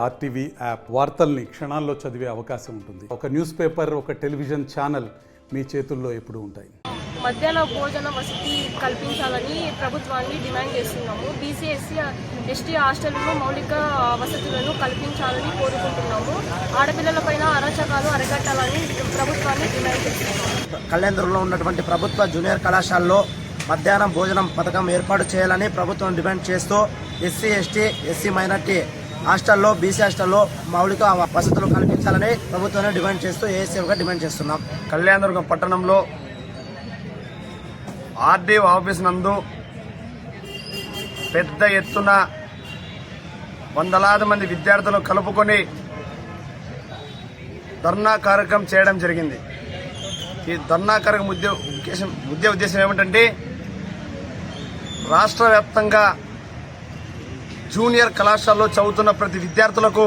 RTV app వార్తల్ని క్షణాల్లో చదివే అవకాశం ఉంటుంది. ఒక న్యూస్ పేపర్, ఒక టెలివిజన్ ఛానల్ మీ చేతుల్లో ఎప్పుడూ ఉంటాయి. మధ్యాహ్న భోజన వసతి కల్పించాలని ప్రభుత్వాన్ని డిమాండ్ చేస్తున్నాము. బీసీ, ఎస్సీ, ఎస్టీ హాస్టళ్లలో మౌలిక వసతులను కల్పించాలని కోరుకుంటున్నాము. ఆడపిల్లలపైన అరాచకాలు అరికట్టాలని ప్రభుత్వాన్ని డిమాండ్ చేస్తున్నాము. కళ్యాణదుర్గంలో ఉన్నటువంటి ప్రభుత్వ జూనియర్ కళాశాలలో మధ్యాహ్నం భోజనం పథకం ఏర్పాటు చేయాలని ప్రభుత్వం డిమాండ్ చేస్తూ ఎస్సీ, ఎస్టీ, ఎస్సీ మైనార్టీ హాస్టల్లో, బీసీ హాస్టల్లో మౌలిక వసతులు కల్పించాలని ప్రభుత్వాన్ని డిమాండ్ చేస్తూ ఏఎస్ఎఫ్గా డిమాండ్ చేస్తున్నాం. కళ్యాణదుర్గం పట్టణంలో ఆర్డీఓ ఆఫీస్ నందు పెద్ద ఎత్తున వందలాది మంది విద్యార్థులను కలుపుకొని ధర్నా కార్యక్రమం చేయడం జరిగింది. ఈ ధర్నా కార్యక్రమం ఉద్దేశం ఏమిటంటే రాష్ట్ర వ్యాప్తంగా జూనియర్ కళాశాలలో చదువుతున్న ప్రతి విద్యార్థులకు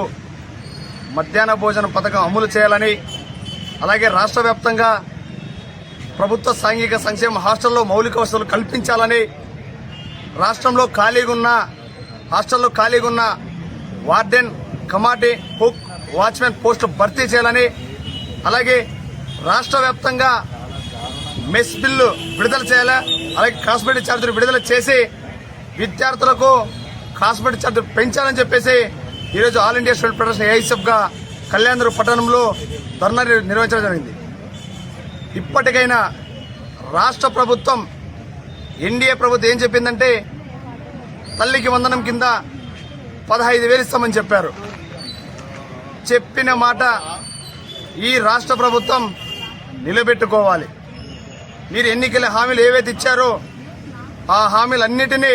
మధ్యాహ్న భోజన పథకం అమలు చేయాలని, అలాగే రాష్ట్ర వ్యాప్తంగా ప్రభుత్వ సాంఘిక సంక్షేమ హాస్టల్లో మౌలిక వసతులు కల్పించాలని, రాష్ట్రంలో హాస్టల్లో ఖాళీగా ఉన్న వార్డెన్, కమాటీ, కుక్, వాచ్మెన్ పోస్టులు భర్తీ చేయాలని, అలాగే రాష్ట్ర వ్యాప్తంగా మెస్ బిల్లు విడుదల చేయాలి, అలాగే కాస్మెటిక్ ఛార్జీలు విడుదల చేసి విద్యార్థులకు కాస్మెటిక్ ఛార్జీలు పెంచాలని చెప్పేసి ఈరోజు ఆల్ ఇండియా స్టూడెంట్ ఫెడరేషన్ ఏఐఎస్ఎఫ్గా కళ్యాణదుర్గం పట్టణంలో ధర్నా నిర్వహించడం జరిగింది. ఇప్పటికైనా రాష్ట్ర ప్రభుత్వం, ఎన్డీఏ ప్రభుత్వం ఏం చెప్పిందంటే తల్లికి వందనం కింద 15,000 ఇస్తామని చెప్పారు. చెప్పిన మాట ఈ రాష్ట్ర ప్రభుత్వం నిలబెట్టుకోవాలి. మీరు ఎన్నికల హామీలు ఏవైతే ఇచ్చారో ఆ హామీలన్నిటినీ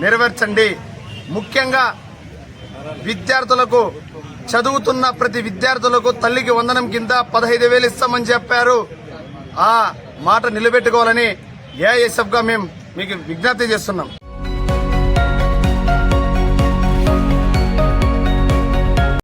నెరవేర్చండి. ముఖ్యంగా విద్యార్థులకు, చదువుతున్న ప్రతి విద్యార్థులకు తల్లికి వందనం కింద 15,000 ఇస్తామని చెప్పారు. ఆ మాట నిలబెట్టుకోవాలని ఏఐఎస్ఎఫ్గా మేము మీకు విజ్ఞప్తి చేస్తున్నాం.